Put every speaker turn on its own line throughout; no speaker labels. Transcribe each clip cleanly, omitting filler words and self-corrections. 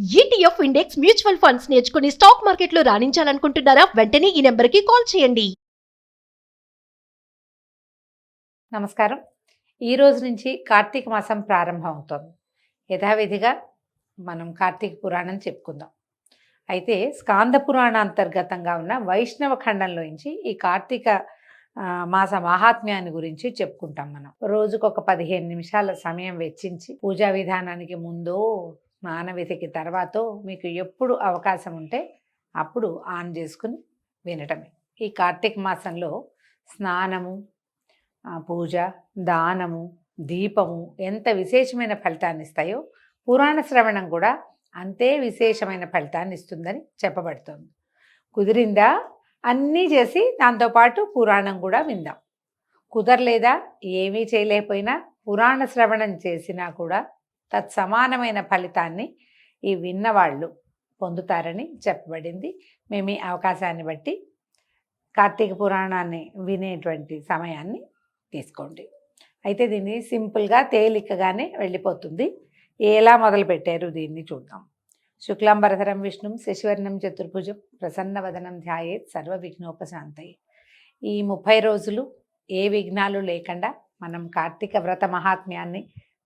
ETF index mutual funds నేర్చుకుని stock మార్కెట్లో రాణించాలనుకుంటున్నారా? వెంటనే ఈ నెంబర్కి కాల్ చేయండి.
నమస్కారం. ఈ రోజు నుంచి కార్తీక మాసం ప్రారంభం అవుతోంది. యథావిధిగా మనం కార్తీక పురాణం చెప్పుకుందాం. అయితే స్కాంద పురాణ అంతర్గతంగా ఉన్న వైష్ణవ ఖండంలో నుంచి ఈ కార్తీక మాస మహాత్మ్యాన్ని గురించి చెప్పుకుంటాం. మనం రోజుకొక 15 నిమిషాల సమయం వెచ్చించి పూజా విధానానికి ముందో స్నానవిధికి తర్వాత మీకు ఎప్పుడు అవకాశం ఉంటే అప్పుడు ఆన్ చేసుకుని వినటమే. ఈ కార్తీక మాసంలో స్నానము, పూజ, దానము, దీపము ఎంత విశేషమైన ఫలితాన్ని ఇస్తాయో పురాణ శ్రవణం కూడా అంతే విశేషమైన ఫలితాన్ని ఇస్తుందని చెప్పబడుతుంది. కుదిరిందా అన్నీ చేసి దాంతోపాటు పురాణం కూడా విందాం. కుదరలేదా ఏమీ చేయలేకపోయినా పురాణ శ్రవణం చేసినా కూడా తత్సమానమైన ఫలితాన్ని ఈ విన్నవాళ్ళు పొందుతారని చెప్పబడింది. మేము ఈ అవకాశాన్ని బట్టి కార్తీక పురాణాన్ని వినేటువంటి సమయాన్ని తీసుకోండి. అయితే దీన్ని సింపుల్గా తేలికగానే వెళ్ళిపోతుంది. ఎలా మొదలు పెట్టారు దీన్ని చూద్దాం. శుక్లాంబరధరం విష్ణుం శశివర్ణం చతుర్భుజం ప్రసన్నవదనం ధ్యాయేత్ సర్వ విఘ్నోపశాంతయే. ఈ 30 రోజులు ఏ విఘ్నాలు లేకుండా మనం కార్తీక వ్రత మహాత్మ్యాన్ని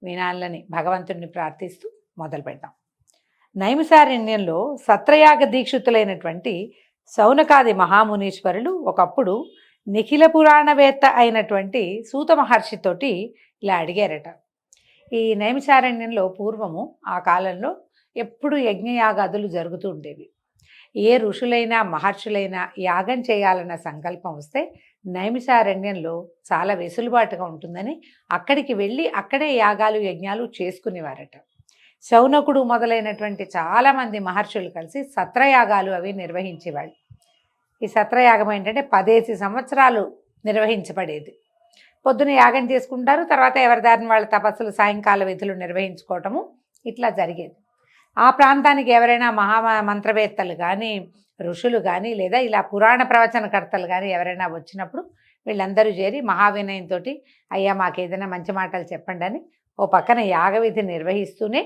వినాలని భగవంతుడిని ప్రార్థిస్తూ మొదలు పెడతాం. నైమిషారణ్యంలో సత్రయాగ దీక్షితులైనటువంటి శౌనకాది మహామునీశ్వరులు ఒకప్పుడు నిఖిల పురాణవేత్త అయినటువంటి సూత మహర్షితోటి ఇలా అడిగారట. ఈ నైమిషారణ్యంలో పూర్వము ఆ కాలంలో ఎప్పుడు యజ్ఞయాగాదులు జరుగుతూ ఉండేవి. ఏ ఋషులైనా మహర్షులైనా యాగం చేయాలన్న సంకల్పం వస్తే నైమిషారణ్యంలో చాలా వెసులుబాటుగా ఉంటుందని అక్కడికి వెళ్ళి అక్కడే యాగాలు యజ్ఞాలు చేసుకునేవారట. శౌనకుడు మొదలైనటువంటి చాలామంది మహర్షులు కలిసి సత్రయాగాలు అవి నిర్వహించేవాళ్ళు. ఈ సత్రయాగం ఏంటంటే 10 సంవత్సరాలు నిర్వహించబడేది. పొద్దున యాగం చేసుకుంటారు, తర్వాత ఎవరి దారిని వాళ్ళ తపస్సులు, సాయంకాల విధులు నిర్వహించుకోవటము ఇట్లా జరిగేది. ఆ ప్రాంతానికి ఎవరైనా మంత్రవేత్తలు కానీ ఋషులు కానీ లేదా ఇలా పురాణ ప్రవచనకర్తలు కానీ ఎవరైనా వచ్చినప్పుడు వీళ్ళందరూ చేరి మహావినయంతో అయ్యా మాకు ఏదైనా మంచి మాటలు చెప్పండి అని ఓ పక్కన యాగవిధి నిర్వహిస్తూనే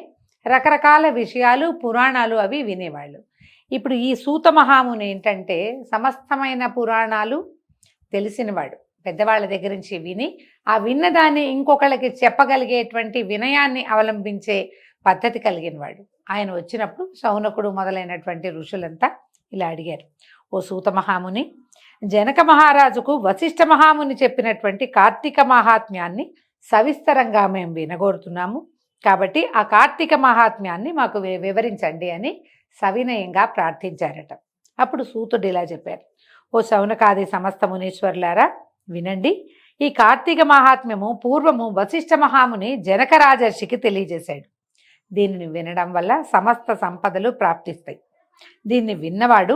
రకరకాల విషయాలు పురాణాలు అవి వినేవాళ్ళు. ఇప్పుడు ఈ సూత మహాముని ఏంటంటే సమస్తమైన పురాణాలు తెలిసినవాడు. పెద్దవాళ్ళ దగ్గర నుంచి విని ఆ విన్నదాన్ని ఇంకొకళ్ళకి చెప్పగలిగేటువంటి వినయాన్ని అవలంబించే పద్ధతి కలిగినవాడు. ఆయన వచ్చినప్పుడు శౌనకుడు మొదలైనటువంటి ఋషులంతా ఇలా అడిగారు. ఓ సూత మహాముని, జనక మహారాజుకు వశిష్ఠ మహాముని చెప్పినటువంటి కార్తీక మహాత్మ్యాన్ని సవిస్తరంగా మేము వినగోరుతున్నాము. కాబట్టి ఆ కార్తీక మహాత్మ్యాన్ని మాకు వివరించండి అని సవినయంగా ప్రార్థించారట. అప్పుడు సూతుడు ఇలా చెప్పారు. ఓ శౌనకాది సమస్త మునీశ్వరులారా వినండి. ఈ కార్తీక మహాత్మ్యము పూర్వము వశిష్ఠ మహాముని జనక రాజర్షికి తెలియజేశాడు. దీనిని వినడం వల్ల సమస్త సంపదలు ప్రాప్తిస్తాయి. దీన్ని విన్నవాడు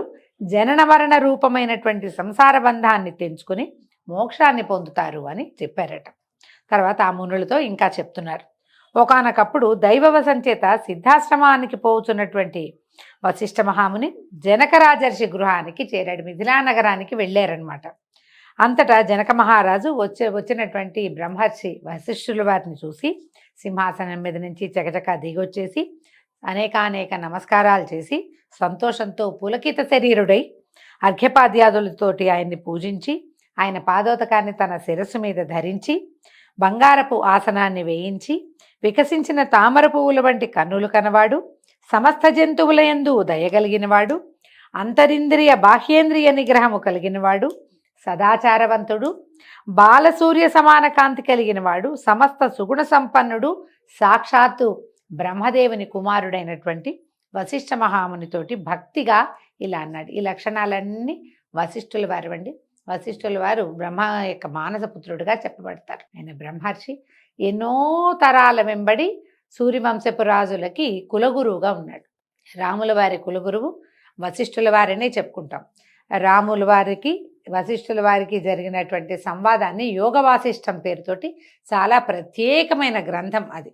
జనన మరణ రూపమైనటువంటి సంసార బంధాన్ని తెంచుకుని మోక్షాన్ని పొందుతారు అని చెప్పారట. తర్వాత ఆ మునులతో ఇంకా చెప్తున్నారు. ఒకానొకప్పుడు దైవవశం చేత సిద్ధాశ్రమానికి పోతున్నటువంటి వశిష్ఠ మహాముని జనక రాజర్షి గృహానికి చేరాడు. మిథిలా నగరానికి వెళ్ళారనమాట. అంతటా జనక మహారాజు వచ్చినటువంటి బ్రహ్మర్షి వశిష్ఠుల వారిని చూసి సింహాసనం మీద నుంచి చకచక దిగొచ్చేసి అనేకానేక నమస్కారాలు చేసి సంతోషంతో పులకిత శరీరుడై అర్ఘ్యపాద్యాదులతోటి ఆయన్ని పూజించి ఆయన పాదోదకాన్ని తన శిరస్సు మీద ధరించి బంగారపు ఆసనాన్ని వేయించి వికసించిన తామర పువ్వుల వంటి కన్నులు కనవాడు, సమస్త జంతువులయందు దయగలిగినవాడు, అంతరింద్రియ బాహ్యేంద్రియ నిగ్రహము కలిగినవాడు, సదాచారవంతుడు, బాలసూర్య సమాన కాంతి కలిగినవాడు, సమస్త సుగుణ సంపన్నుడు, సాక్షాత్తు బ్రహ్మదేవుని కుమారుడైనటువంటి వశిష్ఠ మహామునితోటి భక్తిగా ఇలా అన్నాడు. ఈ లక్షణాలన్నీ వశిష్ఠుల వారు అండి. వశిష్ఠుల వారు బ్రహ్మ యొక్క మానసపుత్రుడిగా చెప్పబడతారు. ఆయన బ్రహ్మర్షి. ఎన్నో తరాల వెంబడి సూర్యవంశపు రాజులకి కులగురువుగా ఉన్నాడు. రాముల వారి కులగురువు వశిష్ఠుల వారినే చెప్పుకుంటాం. రాముల వారికి వశిష్ఠుల వారికి జరిగినటువంటి సంవాదాన్ని యోగ వాసిష్టం పేరుతోటి చాలా ప్రత్యేకమైన గ్రంథం అది.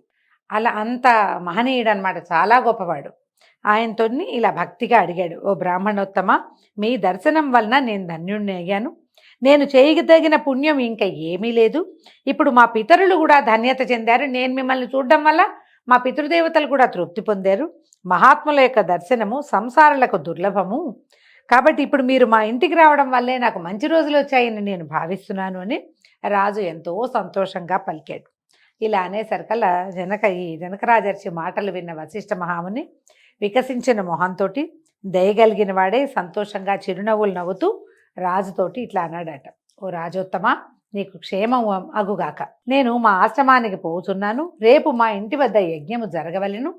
అలా అంత మహనీయుడు అనమాట, చాలా గొప్పవాడు. ఆయనతో ఇలా భక్తిగా అడిగాడు. ఓ బ్రాహ్మణోత్తమ, మీ దర్శనం వలన నేను ధన్యుణ్ణి అయ్యాను. నేను చేయదగిన పుణ్యం ఇంకా ఏమీ లేదు. ఇప్పుడు మా పితరులు కూడా ధన్యత చెందారు. నేను మిమ్మల్ని చూడడం వల్ల మా పితృదేవతలు కూడా తృప్తి పొందారు. మహాత్ముల యొక్క దర్శనము సంసారులకు దుర్లభము. కాబట్టి ఇప్పుడు మీరు మా ఇంటికి రావడం వల్లే నాకు మంచి రోజులు వచ్చాయని నేను భావిస్తున్నాను అని రాజు ఎంతో సంతోషంగా పలికాడు. ఇలా అనేసరికల్లా ఈ జనకరాజర్షి మాటలు విన్న వశిష్ఠ మహాముని వికసించిన మొహంతోటి దయగలిగిన వాడే సంతోషంగా చిరునవ్వులు నవ్వుతూ రాజుతోటి ఇట్లా అన్నాడట, ఓ రాజోత్తమ, నీకు క్షేమం అగుగాక. నేను మా ఆశ్రమానికి పోతున్నాను. రేపు మా ఇంటి వద్ద యజ్ఞము జరగవలెను.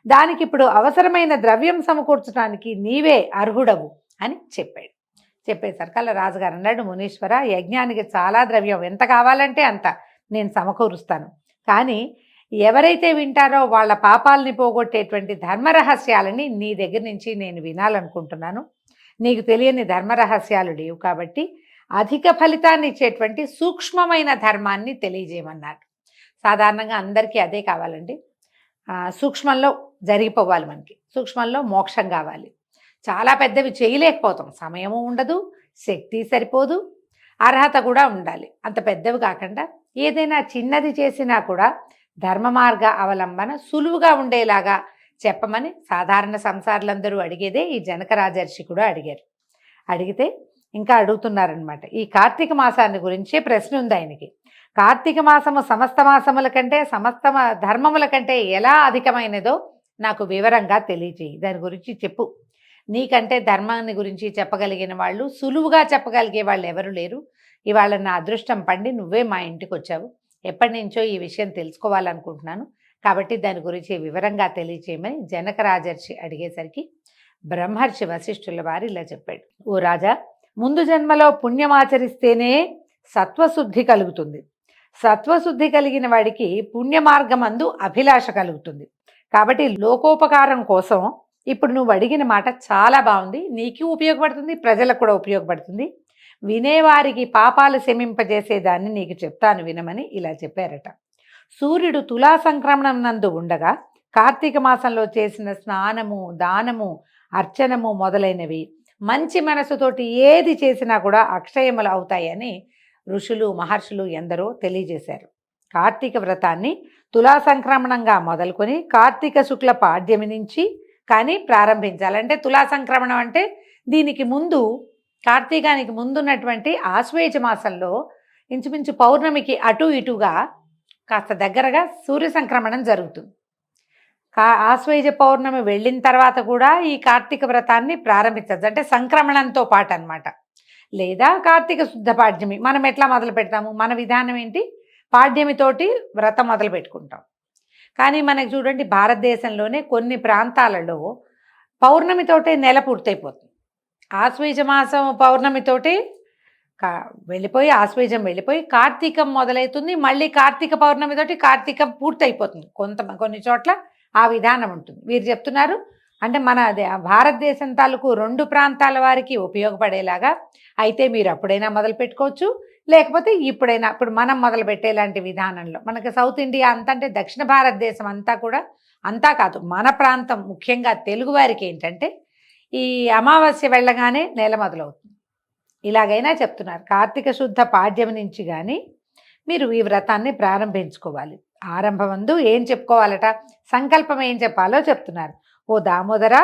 దానికి ఇప్పుడు అవసరమైన ద్రవ్యం సమకూర్చడానికి నీవే అర్హుడవు అని చెప్పాడు. చెప్పేసరికల్లా రాజుగారు అన్నాడు, మునీశ్వర, యజ్ఞానికి చాలా ద్రవ్యం ఎంత కావాలంటే అంత నేను సమకూరుస్తాను. కానీ ఎవరైతే వింటారో వాళ్ళ పాపాలని పోగొట్టేటువంటి ధర్మరహస్యాలని నీ దగ్గర నుంచి నేను వినాలనుకుంటున్నాను. నీకు తెలియని ధర్మరహస్యాలు లేవు కాబట్టి అధిక ఫలితాన్ని ఇచ్చేటువంటి సూక్ష్మమైన ధర్మాన్ని తెలియజేయమన్నాడు. సాధారణంగా అందరికీ అదే కావాలండి. సూక్ష్మంలో జరిగిపోవాలి, మనకి సూక్ష్మంలో మోక్షం కావాలి. చాలా పెద్దవి చేయలేకపోతాం, సమయము ఉండదు, శక్తి సరిపోదు, అర్హత కూడా ఉండాలి. అంత పెద్దవి కాకుండా ఏదైనా చిన్నది చేసినా కూడా ధర్మ మార్గ అవలంబన సులువుగా ఉండేలాగా చెప్పమని సాధారణ సంసారులందరూ అడిగేదే ఈ జనకరాజర్షి కూడా అడిగారు. అడిగితే ఇంకా అడుగుతున్నారనమాట. ఈ కార్తీక మాసాన్ని గురించే ప్రశ్న ఉంది ఆయనకి. కార్తీక మాసము సమస్త మాసముల కంటే సమస్త ధర్మముల కంటే ఎలా అధికమైనదో నాకు వివరంగా తెలియజేయి, దాని గురించి చెప్పు. నీకంటే ధర్మాన్ని గురించి చెప్పగలిగిన వాళ్ళు, సులువుగా చెప్పగలిగే వాళ్ళు ఎవరు లేరు. ఇవాళ నా అదృష్టం పండి నువ్వే మా ఇంటికి వచ్చావు. ఎప్పటి నుంచో ఈ విషయం తెలుసుకోవాలనుకుంటున్నాను, కాబట్టి దాని గురించి వివరంగా తెలియచేయమని జనకరాజర్షి అడిగేసరికి బ్రహ్మర్షి వశిష్ఠుల వారు ఇలా చెప్పాడు, ఓ రాజా, ముందు జన్మలో పుణ్యమాచరిస్తేనే సత్వశుద్ధి కలుగుతుంది. సత్వశుద్ధి కలిగిన వాడికి పుణ్యమార్గమందు అభిలాష కలుగుతుంది. కాబట్టి లోకోపకారం కోసం ఇప్పుడు నువ్వు అడిగిన మాట చాలా బాగుంది, నీకు ఉపయోగపడుతుంది, ప్రజలకు కూడా ఉపయోగపడుతుంది. వినేవారికి పాపాలు శమింపజేసేదాన్ని నీకు చెప్తాను వినమని ఇలా చెప్పారట. సూర్యుడు తులా సంక్రమణం నందు ఉండగా కార్తీక మాసంలో చేసిన స్నానము, దానము, అర్చనము మొదలైనవి మంచి మనసుతోటి ఏది చేసినా కూడా అక్షయములు అవుతాయని ఋషులు, మహర్షులు ఎందరో తెలియజేశారు. కార్తీక వ్రతాన్ని తులా సంక్రమణంగా మొదలుకొని కార్తీక శుక్ల పాడ్యమి నుంచి కానీ ప్రారంభించాలంటే, తులా సంక్రమణం అంటే దీనికి ముందు, కార్తీకానికి ముందున్నటువంటి ఆశ్వేజ మాసంలో ఇంచుమించు పౌర్ణమికి అటు ఇటుగా కాస్త దగ్గరగా సూర్య సంక్రమణం జరుగుతుంది. ఆశ్వేజ పౌర్ణమి వెళ్ళిన తర్వాత కూడా ఈ కార్తీక వ్రతాన్ని ప్రారంభించచ్చు, అంటే సంక్రమణంతో పాటు అనమాట. లేదా కార్తీక శుద్ధ పాడ్యమి, మనం ఎట్లా మొదలు పెడతాము, మన విధానం ఏంటి, పాడ్యమితోటి వ్రతం మొదలు పెట్టుకుంటాం. కానీ మనకు చూడండి, భారతదేశంలోనే కొన్ని ప్రాంతాలలో పౌర్ణమితోటే నెల పూర్తయిపోతుంది. ఆశ్వేజ మాసం పౌర్ణమితోటి వెళ్ళిపోయి, ఆశ్వేజం వెళ్ళిపోయి కార్తీకం మొదలవుతుంది. మళ్ళీ కార్తీక పౌర్ణమితోటి కార్తీకం పూర్తయిపోతుంది. కొన్ని చోట్ల ఆ విధానం ఉంటుంది. వీరు చెప్తున్నారు అంటే మన భారతదేశం తాలూకు 2 ప్రాంతాల వారికి ఉపయోగపడేలాగా అయితే మీరు అప్పుడైనా మొదలు పెట్టుకోవచ్చు, లేకపోతే ఇప్పుడైనా, ఇప్పుడు మనం మొదలు పెట్టేలాంటి విధానంలో. మనకి సౌత్ ఇండియా అంతా, అంటే దక్షిణ భారతదేశం అంతా కూడా, అంతా కాదు మన ప్రాంతం ముఖ్యంగా తెలుగు వారికి ఏంటంటే ఈ అమావాస్య వెళ్ళగానే నెల మొదలవుతుంది. ఇలాగైనా చెప్తున్నారు. కార్తీక శుద్ధ పాడ్యమి నుంచి కానీ మీరు ఈ వ్రతాన్ని ప్రారంభించుకోవాలి. ఆరంభమందు ఏం చెప్పుకోవాలట, సంకల్పం ఏం చెప్పాలో చెప్తున్నారు. ఓ దామోదర,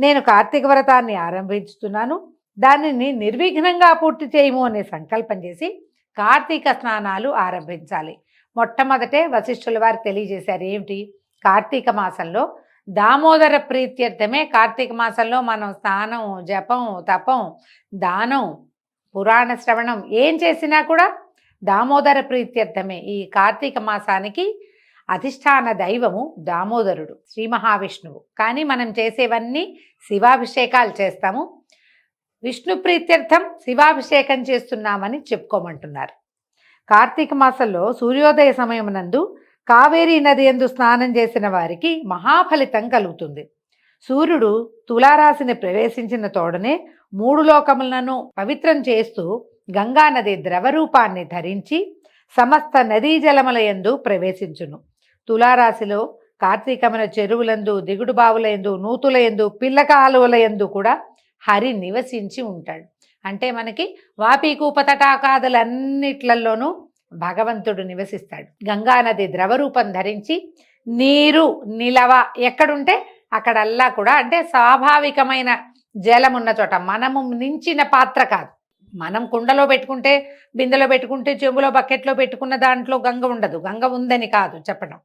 నేను కార్తీక వ్రతాన్ని ఆరంభించుతున్నాను, దానిని నిర్విఘ్నంగా పూర్తి చేయము అనే సంకల్పం చేసి కార్తీక స్నానాలు ఆరంభించాలి. మొట్టమొదటే వశిష్ఠుల వారు తెలియజేశారు ఏమిటి, కార్తీక మాసంలో దామోదర ప్రీత్యర్థమే కార్తీక మాసంలో మనం స్నానం, జపం, తపం, దానం, పురాణ శ్రవణం ఏం చేసినా కూడా దామోదర ప్రీత్యర్థమే. ఈ కార్తీక మాసానికి అధిష్టాన దైవము దామోదరుడు, శ్రీ మహావిష్ణువు. కానీ మనం చేసేవన్నీ శివాభిషేకాలు చేస్తాము. విష్ణు ప్రీత్యర్థం శివాభిషేకం చేస్తున్నామని చెప్పుకోమంటున్నారు. కార్తీక మాసంలో సూర్యోదయ సమయమునందు కావేరీ నది యందు స్నానం చేసిన వారికి మహాఫలితం కలుగుతుంది. సూర్యుడు తులారాశిని ప్రవేశించిన తోడనే 3 లోకములను పవిత్రం చేస్తూ గంగానది ద్రవరూపాన్ని ధరించి సమస్త నదీ జలముల యందు ప్రవేశించును. తులారాశిలో కార్తీకమున చెరువులందు, దిగుడు బావుల యందు, నూతుల యందు, పిల్ల కాలువల యందు కూడా హరి నివసించి ఉంటాడు. అంటే మనకి వాపీకూప తటాకాదులన్నిట్లలోనూ భగవంతుడు నివసిస్తాడు. గంగానది ద్రవరూపం ధరించి నీరు నిలవ ఎక్కడుంటే అక్కడల్లా కూడా అంటే స్వాభావికమైన జలం ఉన్న చోట, మనము నించిన పాత్ర కాదు. మనం కుండలో పెట్టుకుంటే, బిందెలో పెట్టుకుంటే, చెంబులో బకెట్లో పెట్టుకున్న దాంట్లో గంగ ఉండదు. గంగ ఉందని కాదు చెప్పడం.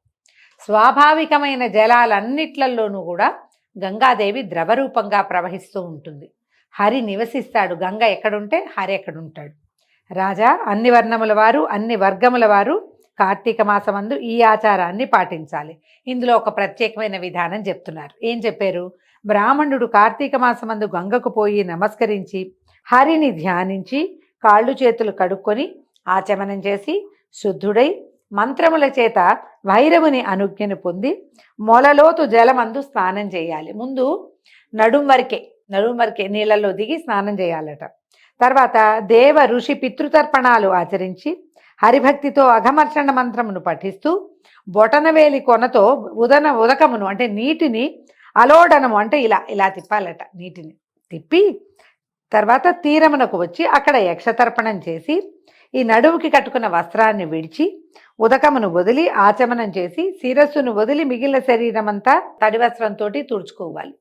స్వాభావికమైన జలాలన్నిట్లలోనూ కూడా గంగాదేవి ద్రవరూపంగా ప్రవహిస్తూ ఉంటుంది. హరి నివసిస్తాడు. గంగ ఎక్కడుంటే హరి ఎక్కడుంటాడు. రాజా, అన్ని వర్ణముల వారు, అన్ని వర్గముల వారు కార్తీక మాసమందు ఈ ఆచారాన్ని పాటించాలి. ఇందులో ఒక ప్రత్యేకమైన విధానం చెప్తున్నారు. ఏం చెప్పారు? బ్రాహ్మణుడు కార్తీక మాసమందు గంగకు పోయి నమస్కరించి హరిని ధ్యానించి కాళ్ళు చేతులు కడుక్కొని ఆచమనం చేసి శుద్ధుడై మంత్రముల చేత భైరవుని అనుజ్ఞను పొంది మొలలోతు జలమందు స్నానం చేయాలి. ముందు నడుం వరకే నీళ్ళల్లో దిగి స్నానం చేయాలట. తర్వాత దేవ ఋషి పితృతర్పణాలు ఆచరించి హరిభక్తితో అఘమర్షణ మంత్రమును పఠిస్తూ బొటనవేలి కొనతో ఉదకమును అంటే నీటిని అలోడనము అంటే ఇలా తిప్పాలట. నీటిని తిప్పి తర్వాత తీరమునకు వచ్చి అక్కడ యక్షతర్పణం చేసి ఈ నడుముకి కట్టుకున్న వస్త్రాన్ని విడిచి ఉదకమును వదిలి ఆచమనం చేసి శిరస్సును వదిలి మిగిలిన శరీరం అంతా తడి వస్త్రంతో తుడుచుకోవాలి.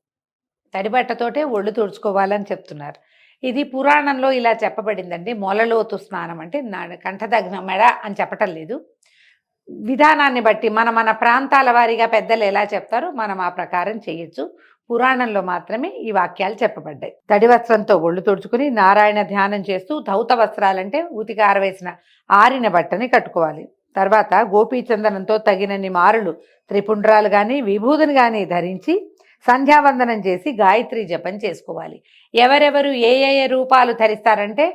తడిబట్టతోటే ఒళ్ళు తుడుచుకోవాలని చెప్తున్నారు. ఇది పురాణంలో ఇలా చెప్పబడిందండి. మొలలోతు స్నానం అంటే కంఠదగ్న మెడ అని చెప్పటం లేదు. విధానాన్ని బట్టి మన ప్రాంతాల వారీగా పెద్దలు ఎలా చెప్తారో మనం ఆ ప్రకారం చేయొచ్చు. పురాణంలో మాత్రమే ఈ వాక్యాలు చెప్పబడ్డాయి. తడి వస్త్రంతో ఒళ్ళు తుడుచుకుని నారాయణ ధ్యానం చేస్తూ ధౌత వస్త్రాలంటే ఉతికి ఆరవేసిన ఆరిన బట్టని కట్టుకోవాలి. తర్వాత గోపీచందనంతో తగినన్ని మారులు త్రిపుండ్రాలు కానీ విభూతిని కానీ ధరించి సంధ్యావందనం చేసి గాయత్రి జపం చేసుకోవాలి. ఎవరెవరు ఏ రూపాలు ధరిస్తారంటే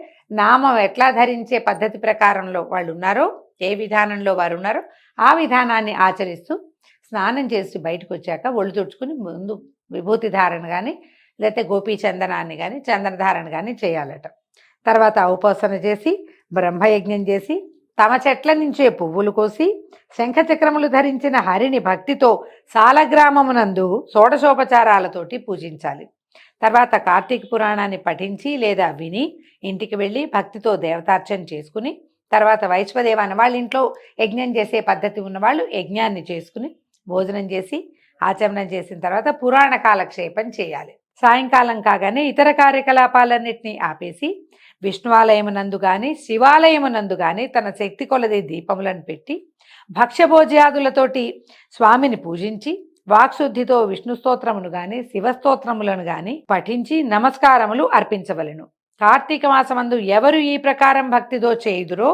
నామం ఎట్లా ధరించే పద్ధతి ప్రకారంలో వాళ్ళు ఉన్నారో, ఏ విధానంలో వారు ఉన్నారో ఆ విధానాన్ని ఆచరిస్తూ స్నానం చేసి బయటకు వచ్చాక ఒళ్ళు తుడుచుకుని ముందు విభూతి ధారణ కానీ లేకపోతే గోపీచందనాన్ని కానీ చందనధారణ కానీ చేయాలట. తర్వాత ఉపాసన చేసి బ్రహ్మయజ్ఞం చేసి తమ చెట్ల నుంచే పువ్వులు కోసి శంఖచక్రములు ధరించిన హరిని భక్తితో సాలగ్రామమునందు షోడశోపచారాలతోటి పూజించాలి. తర్వాత కార్తీక పురాణాన్ని పఠించి లేదా విని ఇంటికి వెళ్ళి భక్తితో దేవతార్చన చేసుకుని తర్వాత వైశ్వదేవాన్ని వాళ్ళ ఇంట్లో యజ్ఞం చేసే పద్ధతి ఉన్నవాళ్ళు యజ్ఞాన్ని చేసుకుని భోజనం చేసి ఆచమనం చేసిన తర్వాత పురాణ కాలక్షేపం చేయాలి. సాయంకాలం కాగానే ఇతర కార్యకలాపాలన్నింటినీ ఆపేసి విష్ణువాలయమునందు కానీ శివాలయమునందు కానీ తన శక్తి కొలది దీపములను పెట్టి భక్ష్యభోజ్యాదులతోటి స్వామిని పూజించి వాక్శుద్ధితో విష్ణు స్తోత్రమును గాని శివస్తోత్రములను గాని పఠించి నమస్కారములు అర్పించవలెను. కార్తీక మాసమందు ఎవరు ఈ ప్రకారం భక్తితో చేయుదురో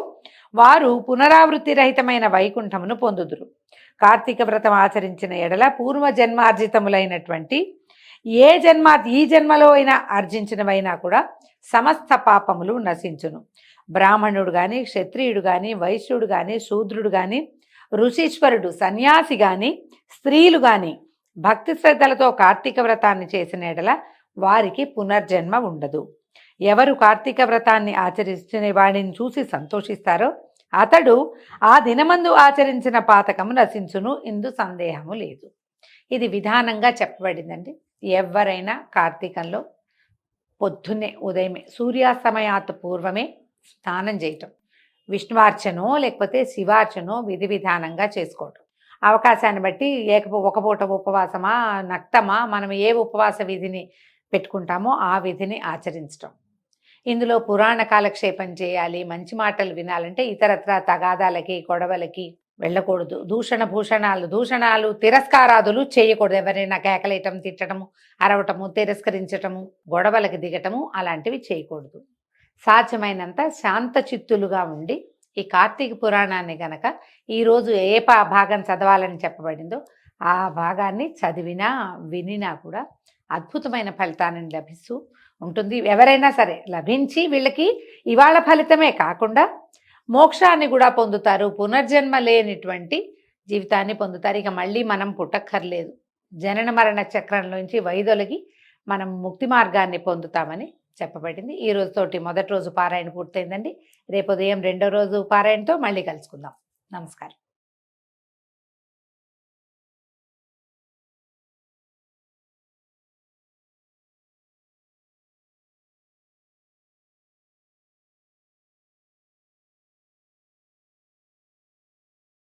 వారు పునరావృత్తి రహితమైన వైకుంఠమును పొందుదురు. కార్తీక వ్రతం ఆచరించిన ఎడల పూర్వజన్మార్జితములైనటువంటి ఈ జన్మలో అయినా ఆర్జించినవైనా కూడా సమస్త పాపములు నశించును. బ్రాహ్మణుడు గాని క్షత్రియుడు గాని వైశ్యుడు గాని శూద్రుడు గాని ఋషీశ్వరుడు సన్యాసి గాని స్త్రీలు గాని భక్తి శ్రద్ధలతో కార్తీక వ్రతాన్ని చేసిన ఎడల వారికి పునర్జన్మ ఉండదు. ఎవరు కార్తీక వ్రతాన్ని ఆచరించిన వాడిని చూసి సంతోషిస్తారో అతడు ఆ దినమందు ఆచరించిన పాతకము నశించును, ఇందు సందేహము లేదు. ఇది విధానంగా చెప్పబడిందండి. ఎవరైనా కార్తీకంలో పొద్దున్నే ఉదయమే సూర్యాస్తమయాత్ పూర్వమే స్నానం చేయటం, విష్ణువార్చనో లేకపోతే శివార్చనో విధి విధానంగా చేసుకోవటం. అవకాశాన్ని బట్టి ఒక పూట ఉపవాసమా నక్తమా మనం ఏ ఉపవాస విధిని పెట్టుకుంటామో ఆ విధిని ఆచరించటం. ఇందులో పురాణ కాలక్షేపం చేయాలి, మంచి మాటలు వినాలంటే ఇతరత్ర తగాదాలకి గొడవలకి వెళ్ళకూడదు. దూషణాలు తిరస్కారాదులు చేయకూడదు. ఎవరైనా కేకలేయటం, తిట్టడము, అరవటము, తిరస్కరించటము, గొడవలకి దిగటము అలాంటివి చేయకూడదు. సాధ్యమైనంత శాంత చిత్తులుగా ఉండి ఈ కార్తీక పురాణాన్ని గనక ఈరోజు ఏ భాగం చదవాలని చెప్పబడిందో ఆ భాగాన్ని చదివినా వినినా కూడా అద్భుతమైన ఫలితాన్ని లభిస్తూ ఉంటుంది. ఎవరైనా సరే లభించి వీళ్ళకి ఇవాళ ఫలితమే కాకుండా మోక్షాన్ని కూడా పొందుతారు, పునర్జన్మ లేనిటువంటి జీవితాన్ని పొందుతారు. ఇక మళ్ళీ మనం పుట్టక్కర్లేదు. జనన మరణ చక్రంలోంచి వైదొలిగి మనం ముక్తి మార్గాన్ని పొందుతామని చెప్పబడింది. ఈ రోజుతోటి మొదటి రోజు పారాయణ పూర్తయిందండి. రేపు ఉదయం రెండో రోజు పారాయణతో మళ్ళీ కలుసుకుందాం. నమస్కారం.